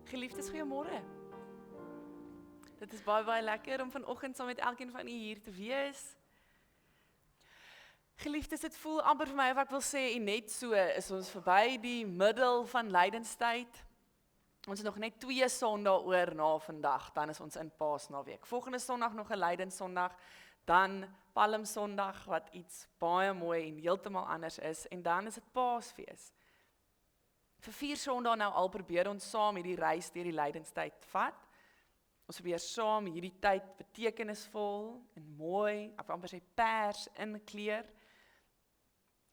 Geliefdes, goeiemôre. Dit is baie lekker om vanoggend saam met elkeen van u hier te wees. Geliefdes, dit voel amper vir my of ek wil sê, en net so is ons verby die middel van lydenstyd. Ons het nog net 2 Sondae oor na vandag, dan is ons in Paasnaweek. Volgende Sondag nog 'n Lydenssondag, dan Palmsondag wat iets baie mooi en heeltemal anders is, en dan is dit Paasfees. Vir 4 Sondae nou al probeer ons saam hierdie reis deur die lydenstyd vat. Ons probeer saam hierdie tyd betekenisvol en mooi, of amper sê pers inkleur.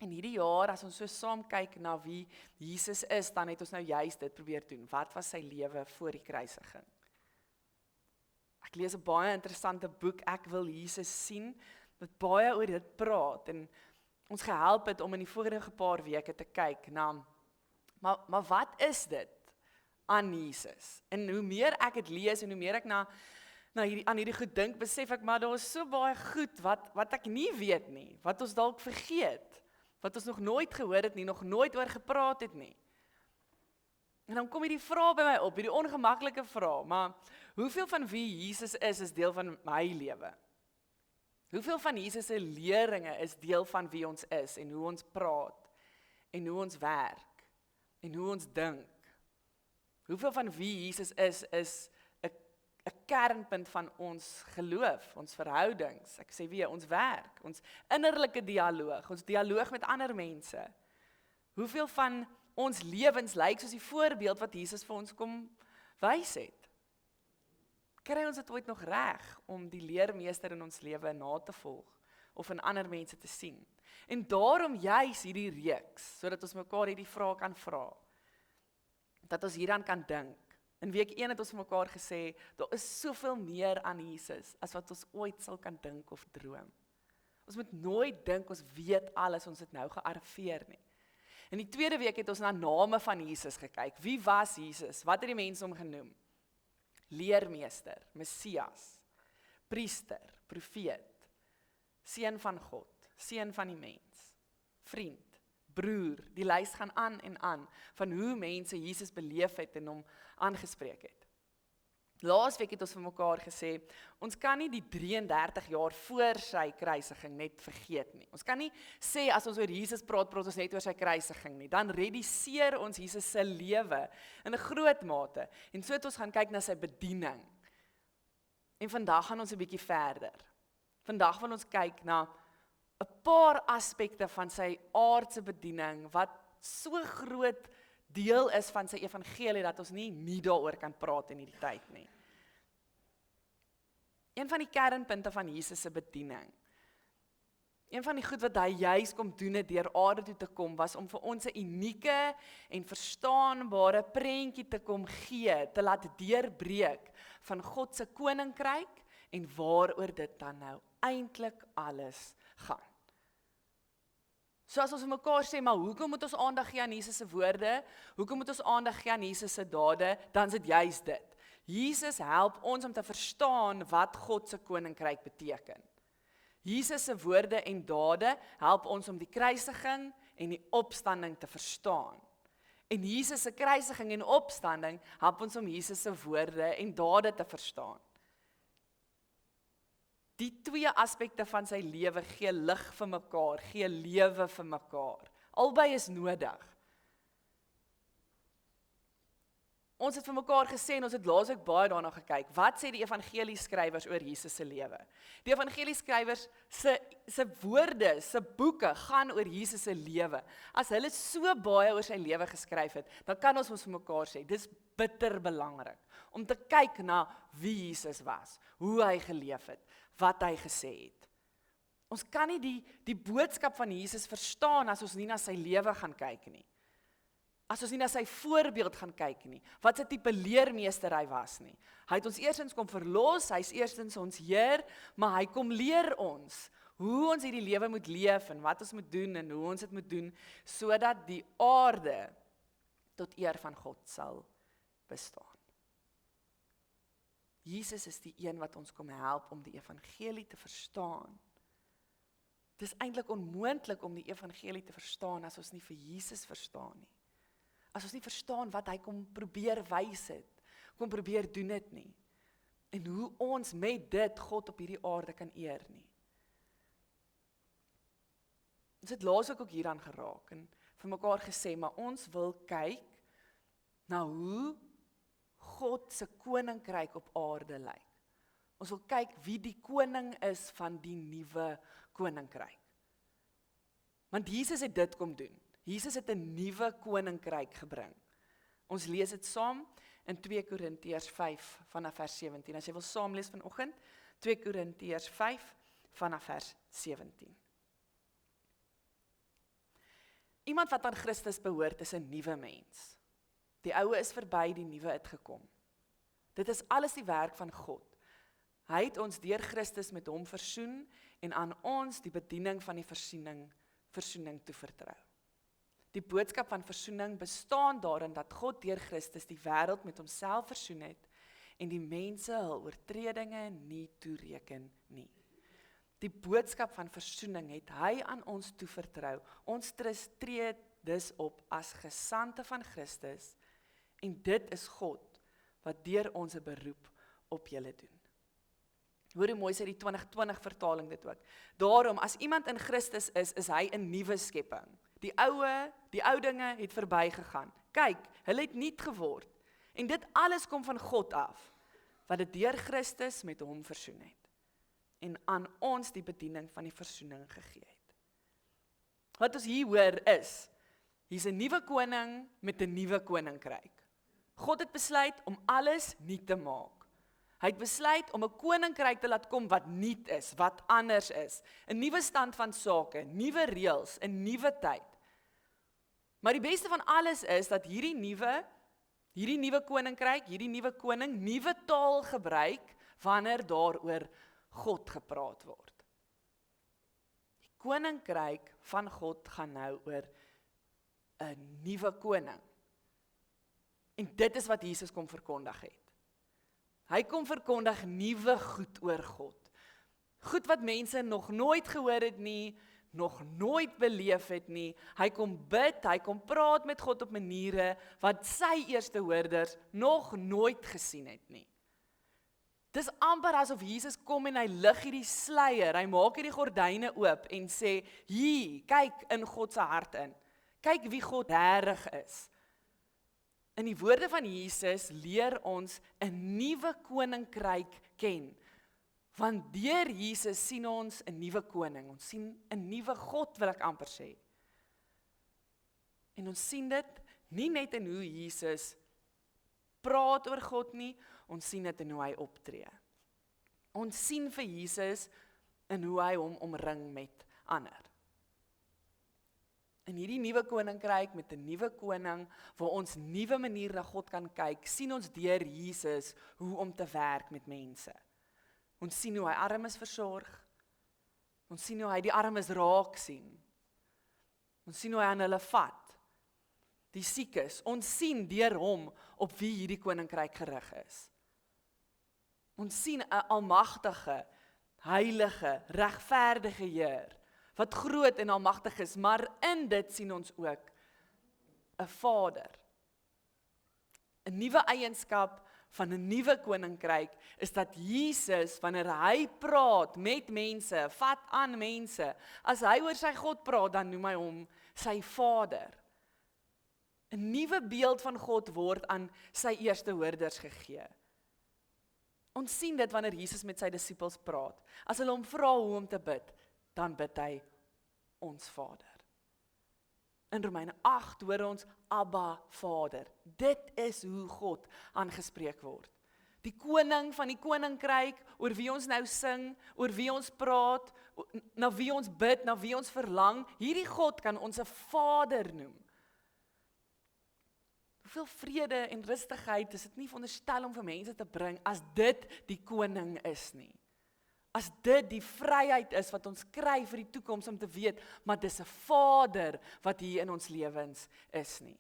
En hierdie jaar, as ons so saam kyk na wie Jesus is, dan het ons nou juist dit probeer doen. Wat was sy lewe voor die kruisiging? Ek lees 'n baie interessante boek, Ek wil Jesus sien, wat baie oor dit praat, en ons gehelp het om in die vorige paar weke te kyk na, maar wat is dit aan Jesus? En hoe meer ek het lees, en hoe meer ek aan hierdie goed dink, besef ek, maar daar is so baie goed, wat ek nie weet nie, wat ons dalk vergeet, wat ons nog nooit gehoor het nie, nog nooit oor gepraat het nie. En dan kom hierdie vraag by my op, hierdie ongemaklike vraag, maar hoeveel van wie Jesus is deel van my lewe? Hoeveel van Jesus se leringe is deel van wie ons is, en hoe ons praat, en hoe ons werk, en hoe ons dink? Hoeveel van wie Jesus is 'n kernpunt van ons geloof, ons verhoudings, ek sê weer, ons werk, ons innerlike dialoog, ons dialoog met ander mense? Hoeveel van ons lewens lyk soos die voorbeeld wat Jesus vir ons kom wys het? Kry ons dit ooit nog reg om die leermeester in ons lewe na te volg, of in ander mense te sien? En daarom juis hierdie reeks, sodat ons mekaar hierdie vraag kan vra, dat ons hieraan kan dink. In week 1 het ons vir mekaar gesê, daar is soveel meer aan Jesus, as wat ons ooit sal kan dink of droom. Ons moet nooit dink, ons weet alles, ons het nou gearriveer nie. In die tweede week het ons na name van Jesus gekyk. Wie was Jesus? Wat het die mense hom genoem? Leermeester, Messias, priester, profeet, seun van God, seun van die mens, vriend, broer. Die lys gaan aan en aan, van hoe mense Jesus beleef het en hom aangespreek het. Laasweek het ons vir mekaar gesê, ons kan nie die 33 jaar voor sy kruisiging net vergeet nie. Ons kan nie sê, as ons oor Jesus praat ons net oor sy kruisiging nie. Dan reduseer ons Jesus se lewe in 'n groot mate. En so het ons gaan kyk na sy bediening. En vandag gaan ons 'n bietjie verder. Vandag wil ons kyk na 'n paar aspekte van sy aardse bediening, wat so groot deel is van sy evangelie, dat ons nie daaroor kan praat in hierdie tyd nie. Een van die kernpunte van Jesus se bediening, een van die goed wat hy juis kom doen het deur aarde toe te kom, was om vir ons 'n unieke en verstaanbare prentjie te kom gee, te laat deurbreek van God se koninkryk, en waaroor dit dan nou eintlik alles gaan. So as ons vir mekaar sê, maar hoekom moet ons aandag gee aan Jesus se woorde? Hoekom moet ons aandag gee aan Jesus se dade? Dan is dit juis dit. Jesus help ons om te verstaan wat God se koninkryk beteken. Jesus se woorde en dade help ons om die kruisiging en die opstanding te verstaan. En Jesus se kruisiging en opstanding help ons om Jesus se woorde en dade te verstaan. Die 2 aspekte van sy lewe gee lig vir mekaar, gee lewe vir mekaar. Albei is nodig. Ons het vir mekaar gesê, en ons het laasweek baie daarna gekyk, wat sê die evangelieskrywers oor Jesus se lewe? Die evangelieskrywers se woorde, se boeke gaan oor Jesus se lewe. As hulle so baie oor sy lewe geskryf het, dan kan ons vir mekaar sê, dis bitter belangrik om te kyk na wie Jesus was, hoe hy geleef het, wat hy gesê het. Ons kan nie die boodskap van Jesus verstaan as ons nie na sy lewe gaan kyk nie. As ons nie na sy voorbeeld gaan kyk nie, wat sy tipe leermeester hy was nie. Hy het ons eerstens kom verlos, hy is eerstens ons Heer, maar hy kom leer ons hoe ons hierdie lewe moet leef, en wat ons moet doen, en hoe ons dit moet doen, sodat die aarde tot eer van God sal bestaan. Jesus is die een wat ons kom help om die evangelie te verstaan. Dit is eintlik onmoontlik om die evangelie te verstaan as ons nie vir Jesus verstaan nie. As ons nie verstaan wat hy kom probeer wys het, kom probeer doen dit nie. En hoe ons met dit God op hierdie aarde kan eer nie. Ons het laas ook hieraan geraak en vir mekaar gesê, maar ons wil kyk na hoe God se koninkryk op aarde lyk. Ons wil kyk wie die koning is van die nuwe koninkryk. Want Jesus het dit kom doen. Jesus het 'n nuwe koninkryk gebring. Ons lees dit saam in 2 Korintiërs 5 vanaf vers 17. As jy wil saam lees vanoggend, 2 Korintiërs 5 vanaf vers 17. Iemand wat aan Christus behoort is 'n nuwe mens. Die ou is verby, die nuwe het gekom. Dit is alles die werk van God. Hy het ons deur Christus met hom versoen en aan ons die bediening van die versoening toevertrou. Die boodskap van versoening bestaan daarin dat God deur Christus die wêreld met homself versoen het en die mense hul oortredinge nie toereken nie. Die boodskap van versoening het hy aan ons toevertrou. Ons tree dus op as gesandte van Christus en dit is God wat deur ons 'n beroep op julle doen. Hoor hoe mooi sê die 2020 vertaling dit ook. Daarom, as iemand in Christus is hy 'n nuwe skepping. Die ou dinge het verbygegaan. Kyk, hulle het nuut geword. En dit alles kom van God af, wat dit deur Christus met hom versoen het. En aan ons die bediening van die versoening gegee het. Wat ons hier hoor is, hier's 'n nuwe koning met 'n nuwe koninkryk. God het besluit om alles nuut te maak. Hy het besluit om 'n koninkryk te laat kom wat nuut is, wat anders is. 'n Nuwe stand van sake, nuwe reëls, 'n nuwe tyd. Maar die beste van alles is dat hierdie nuwe koninkryk, hierdie nuwe koning, nuwe taal gebruik wanneer daaroor God gepraat word. Die koninkryk van God gaan nou oor 'n nuwe koning. En dit is wat Jesus kom verkondig het. Hy kom verkondig nuwe goed oor God. Goed wat mense nog nooit gehoor het nie, nog nooit beleef het nie. Hy kom bid, hy kom praat met God op maniere wat sy eerste hoorders nog nooit gesien het nie. Dis amper asof Jesus kom en hy lig hierdie sluier, hy maak hierdie gordyne oop en sê, hier, kyk in God se hart in. Kyk wie God regtig is. In die woorde van Jesus leer ons 'n nuwe koninkryk ken. Want deur Jesus sien ons 'n nuwe koning, ons sien 'n nuwe God wil ek amper sê. En ons sien dit nie net in hoe Jesus praat oor God nie, ons sien dit in hoe hy optree. Ons sien vir Jesus in hoe hy hom omring met ander. In hierdie nuwe koninkryk met 'n nuwe koning, waar ons nuwe manier na God kan kyk, sien ons deur Jesus hoe om te werk met mense. Ons sien hoe hy armes versorg. Ons sien hoe hy die armes raak sien. Ons sien hoe hy aan hulle vat. Die siekes. Ons sien deur hom op wie hierdie koninkryk gerig is. Ons sien 'n almagtige, heilige, regverdige Heer, wat groot en almagtig is, maar in dit sien ons ook 'n Vader. 'n Nuwe eienskap van 'n nuwe koninkryk is dat Jesus, wanneer hy praat met mense, vat aan mense, as hy oor sy God praat, dan noem hy hom sy Vader. 'n Nuwe beeld van God word aan sy eerste hoorders gegee. Ons sien dit wanneer Jesus met sy disippels praat. As hulle hom vra hoe om te bid, dan bid hy ons Vader. In Romeine 8 hoor ons Abba Vader. Dit is hoe God aangespreek word. Die koning van die koninkryk, oor wie ons nou sing, oor wie ons praat, na wie ons bid, na wie ons verlang, hierdie God kan ons 'n Vader noem. Hoeveel vrede en rustigheid is dit nie veronderstel om vir mense te bring as dit die koning is nie. As dit die vryheid is wat ons kry vir die toekoms om te weet, maar dis 'n Vader wat hier in ons lewens is nie.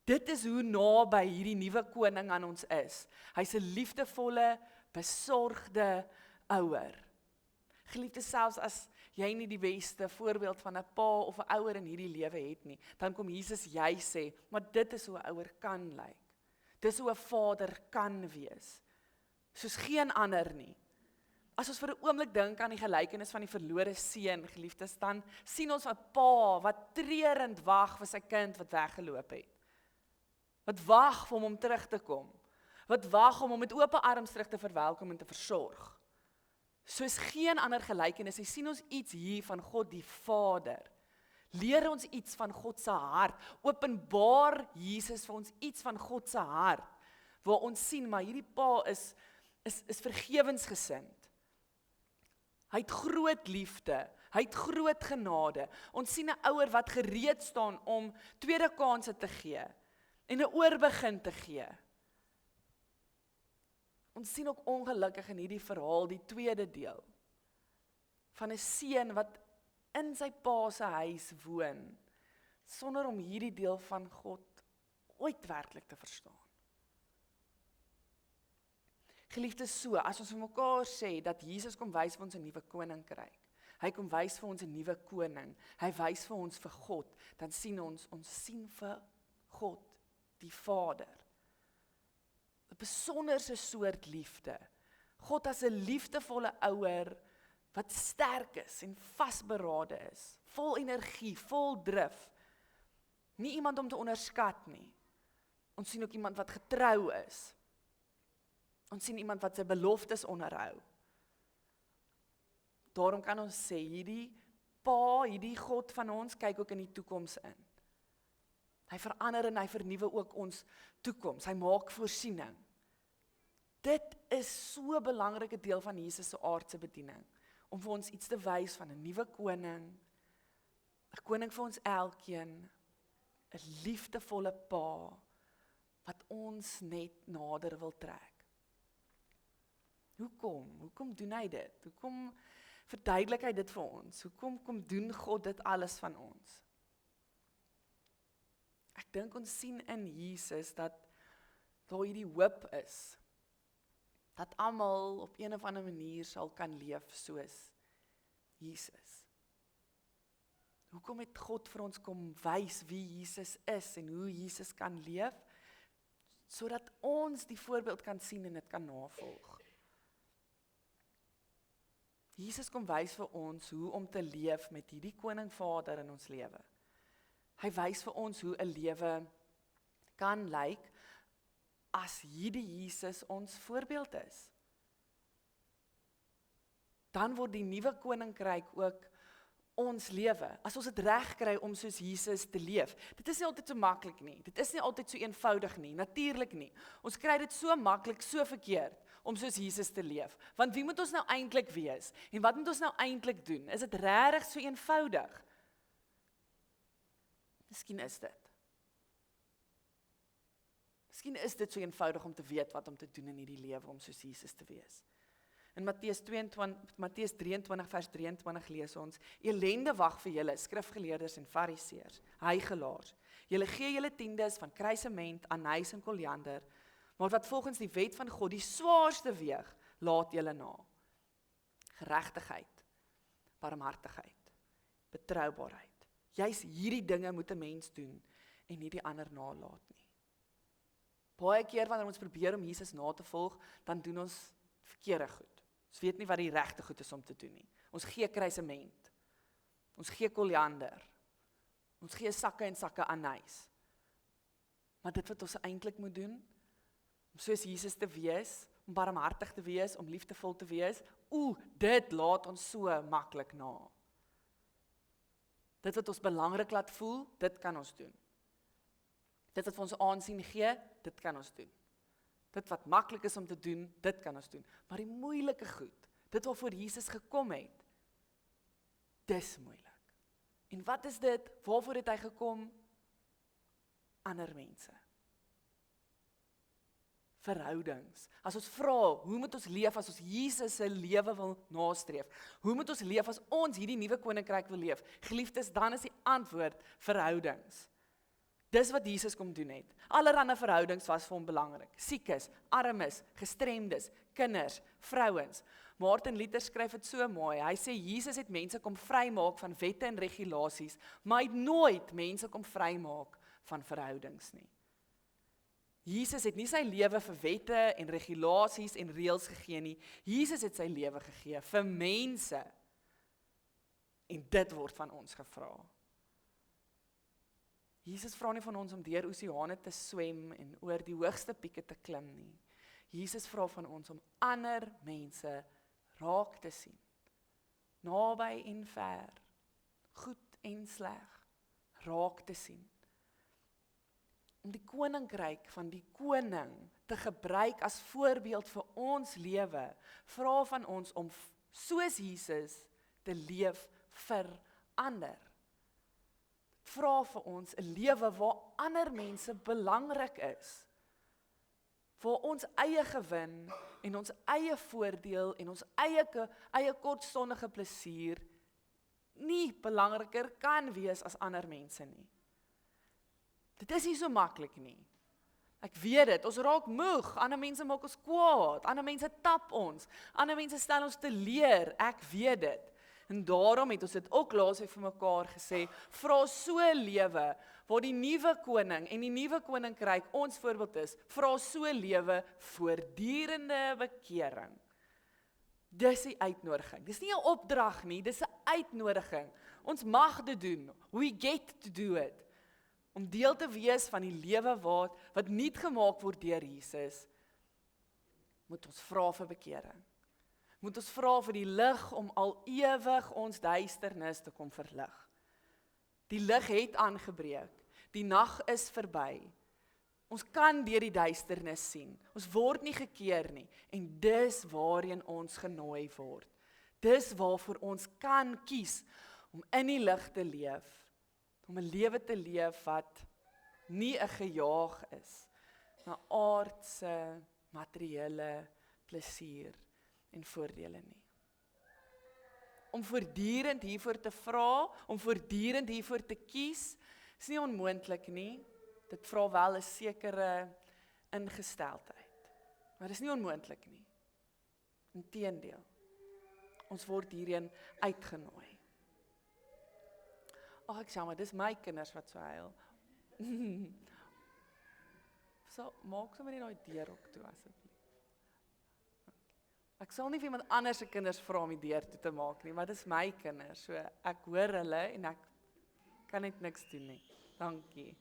Dit is hoe naby hierdie nuwe koning aan ons is. Hy's 'n liefdevolle, besorgde ouer. Geliefde, selfs as jy nie die beste voorbeeld van 'n pa of 'n ouer in hierdie lewe het nie, dan kom Jesus jy sê, maar dit is hoe 'n ouer kan lyk. Dis hoe 'n vader kan wees, soos geen ander nie. As ons vir 'n oomblik dink aan die gelykenis van die verlore seun, geliefdes, dan sien ons 'n pa wat treurend wag vir sy kind wat weggeloop het. Wat wag vir hom om terug te kom. Wat wag om hom met oop arms terug te verwelkom en te versorg. Soos geen ander gelykenis, sien ons iets hier van God die Vader. Leer ons iets van God se hart. Openbaar Jesus vir ons iets van God se hart. Waar ons sien, maar hierdie pa is vergewensgesind. Hy het groot liefde, hy het groot genade. Ons sien 'n ouer wat gereed staan om tweede kansse te gee en 'n oorbegin te gee. Ons sien ook ongelukkig in hierdie verhaal die tweede deel van 'n seun wat in sy pa se huis woon, sonder om hierdie deel van God ooit werklik te verstaan. Geliefdes, so, as ons vir mekaar sê dat Jesus kom wys vir ons 'n nuwe koninkryk, hy kom wys vir ons 'n nuwe koning, hy wys vir ons vir God, dan sien ons sien vir God, die Vader. 'n Besonderse soort liefde. God as 'n liefdevolle ouer, wat sterk is en vasberade is, vol energie, vol drif. Nie iemand om te onderskat nie. Ons sien ook iemand wat getrou is. Ons sien iemand wat sy beloftes onderhou. Daarom kan ons sê, hierdie Pa, hierdie God van ons, kyk ook in die toekoms in. Hy verander en hy vernuwe ook ons toekoms. Hy maak voorsiening. Dit is so 'n belangrike deel van Jesus se aardse bediening, om vir ons iets te wys van 'n nuwe koning, 'n koning vir ons elkeen, 'n liefdevolle Pa, wat ons net nader wil trek. Hoekom doen hy dit? Hoekom verduidelik hy dit vir ons? Hoekom kom doen God dit alles van ons? Ek dink ons sien in Jesus dat daar hierdie hoop is, dat almal op een of ander manier sal kan leef soos Jesus. Hoekom het God vir ons kom wys wie Jesus is en hoe Jesus kan leef, sodat ons die voorbeeld kan sien en dit kan navolg. Jesus kom wys vir ons hoe om te leef met hierdie koning Vader in ons lewe. Hy wys vir ons hoe 'n lewe kan lyk as hierdie Jesus ons voorbeeld is. Dan word die nuwe koninkryk ook ons lewe. As ons dit reg kry om soos Jesus te leef. Dit is nie altyd so maklik nie. Dit is nie altyd so eenvoudig nie. Natuurlik nie. Ons kry dit so maklik, so verkeerd om soos Jesus te leef. Want wie moet ons nou eintlik wees? En wat moet ons nou eintlik doen? Is dit regtig so eenvoudig? Miskien is dit. Miskien is dit so eenvoudig om te weet wat om te doen in hierdie lewe om soos Jesus te wees. In Matteus 23 vers 23 lees ons: Elende wag vir julle, skrifgeleerdes en fariseërs, hygelaars. Julle gee julle tiendes van kruisement, anys en koriander, maar wat volgens die wet van God die swaarste weeg, laat julle na. Geregtigheid, barmhartigheid, betroubaarheid. Juis hierdie dinge moet 'n mens doen en nie die ander nalat nie. Baie keer wanneer ons probeer om Jesus na te volg, dan doen ons verkeerde goed. Ons weet nie wat die regte goed is om te doen nie. Ons gee kruisement. Ons gee koriander. Ons gee sakke en sakke anys. Maar dit wat ons eintlik moet doen, om soos Jesus te wees, om barmhartig te wees, om liefdevol te wees, dit laat ons so maklik na. Dit wat ons belangrik laat voel, dit kan ons doen. Dit wat vir ons aansien gee, dit kan ons doen. Dit wat maklik is om te doen, dit kan ons doen. Maar die moeilike goed, dit waarvoor Jesus gekom het, dis moeilik. En wat is dit? Waarvoor het hy gekom? Ander mense. Verhoudings. As ons vra, hoe moet ons leef as ons Jesus se lewe wil nastreef? Hoe moet ons leef as ons hierdie nuwe koninkryk wil leef? Geliefdes, dan is die antwoord verhoudings. Dis wat Jesus kom doen het. Allerhande verhoudings was vir hom belangrik. Siekes, armes, gestremdes, kinders, vrouens. Martin Luther skryf dit so mooi. Hy sê Jesus het mense kom vrymaak van wette en regulasies, maar hy het nooit mense kom vrymaak van verhoudings nie. Jesus het nie sy lewe vir wette en regulasies en reëls gegee nie. Jesus het sy lewe gegee vir mense. En dit word van ons gevra. Jesus vra nie van ons om deur oseane te swem en oor die hoogste pieke te klim nie. Jesus vra van ons om ander mense raak te sien. Naby en ver, goed en sleg, raak te sien. Om die koninkryk van die koning te gebruik as voorbeeld vir ons lewe, vra van ons om soos Jesus te leef vir ander. Vra vir ons 'n lewe waar ander mense belangrik is. Waar ons eie gewin en ons eie voordeel en ons eie kortstondige plesier nie belangriker kan wees as ander mense nie. Dit is nie so maklik nie. Ek weet dit, ons raak moeg, ander mense maak ons kwaad, ander mense tap ons, ander mense stel ons teleur, ek weet dit. En daarom het ons dit ook laasweek vir mekaar gesê, vra so 'n lewe, waar die nuwe koning en die nuwe koninkryk ons voorbeeld is, vra so 'n lewe voortdurende bekering. Dis die uitnodiging, dis nie 'n opdrag nie, dis 'n uitnodiging. Ons mag dit doen, we get to do it. Om deel te wees van die lewe wat nuut gemaak word deur Jesus, moet ons vra vir bekering. Moet ons vra vir die lig om al ewig ons duisternis te kom verlig. Die lig het aangebreek, die nag is verby. Ons kan deur die duisternis sien, ons word nie gekeer nie, en dis waarheen ons genooi word. Dis waarvoor ons kan kies, om in die lig te leef, om 'n lewe te leef wat nie 'n gejaag is, na aardse, materiële plesier en voordele nie. Om voortdurend hiervoor te vra, om voortdurend hiervoor te kies, is nie onmoontlik nie. Dit vra wel 'n sekere ingesteldheid. Maar dit is nie onmoontlik nie. Inteendeel, ons word hierheen uitgenooi. Ag, ek sê maar, dis my kinders wat so huil. So, maak sommer net daai deur ook toe asseblief. Ek sal nie vir iemand anders se kinders vra om die deur toe te maak nie, maar dis my kinders, so ek hoor hulle en ek kan net niks doen nie. Dankie.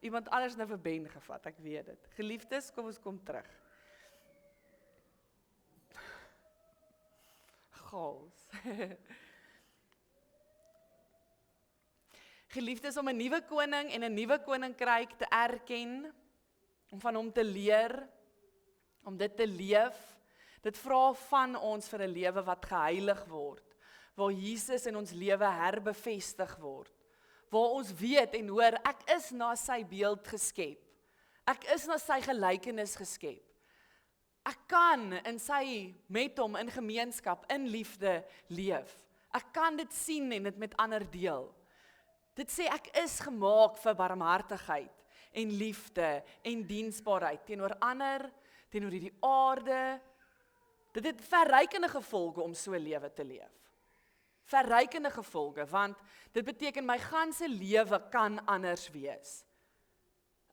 Iemand anders nou vir Ben gevat, ek weet dit. Geliefdes, kom ons kom terug. Chaos. Geliefdes, om 'n nuwe koning en 'n nuwe koninkryk te erken, om van hom te leer, om dit te leef, dit vra van ons vir 'n lewe wat geheilig word, waar Jesus in ons lewe herbevestig word, waar ons weet en hoor, ek is na sy beeld geskep, ek is na sy gelykenis geskep, ek kan in sy, met hom, in gemeenskap, in liefde leef, ek kan dit sien en dit met ander deel. Dit sê ek is gemaak vir barmhartigheid en liefde en diensbaarheid teenoor ander, teenoor die aarde. Dit het verrykende gevolge om so 'n lewe te leef. Verrykende gevolge, want dit beteken my ganse lewe kan anders wees.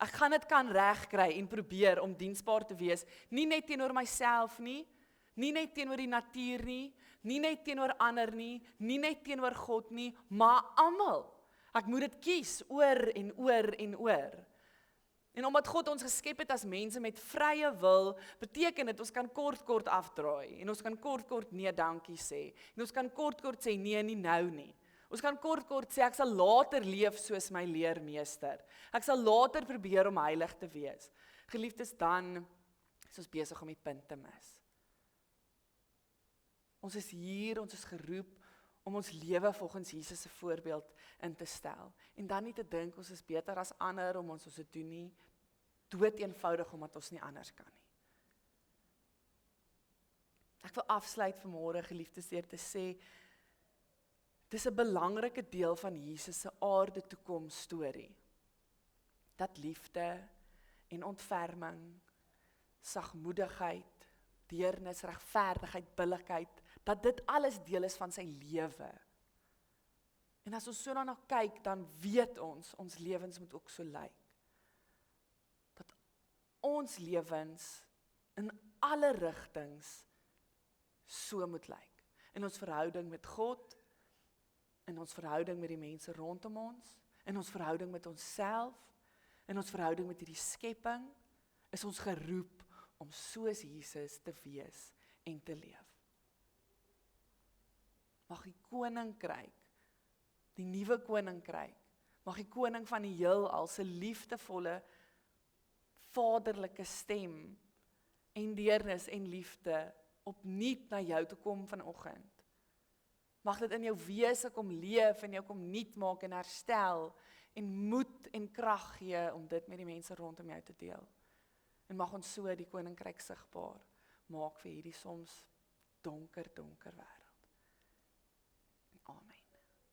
Ek gaan dit kan regkry en probeer om diensbaar te wees, nie net teenoor myself nie, nie net teenoor die natuur nie, nie net teenoor ander nie, nie net teenoor God nie, maar almal. Ek moet dit kies oor en oor en oor. En omdat God ons geskep het as mense met vrye wil, beteken dit ons kan kort afdraai, en ons kan kort nee dankie sê, en ons kan kort sê nee nie nou nie. Ons kan kort sê ek sal later leef soos my leermeester. Ek sal later probeer om heilig te wees. Geliefdes, dan is ons besig om die punt te mis. Ons is hier, ons is geroep om ons lewe volgens Jesus se voorbeeld in te stel. En dan nie te dink ons is beter as ander om ons te doen nie, dood eenvoudig omdat ons nie anders kan nie. Ek wil afsluit vanmôre, geliefdes, deur te sê, dis 'n belangrike deel van Jesus se aarde toekoms storie. Dat liefde en ontferming, sagmoedigheid, deernis, regverdigheid, billikheid, dat dit alles deel is van sy lewe. En as ons so daarna kyk, dan weet ons lewens moet ook so lyk. Dat ons lewens in alle rigtings so moet lyk. In ons verhouding met God, in ons verhouding met die mense rondom ons, in ons verhouding met onsself, in ons verhouding met hierdie skepping, is ons geroep om soos Jesus te wees en te leef. Mag die koninkryk, die nuwe koninkryk, mag die koning van die heelal se liefdevolle, vaderlike stem en deernis en liefde opnuut na jou toe kom vanoggend. Mag dit in jou wese kom leef en jou kom nuut maak en herstel en moed en krag gee om dit met die mense rondom jou te deel. En mag ons so die koninkryk sigbaar maak vir hierdie soms donker wêreld.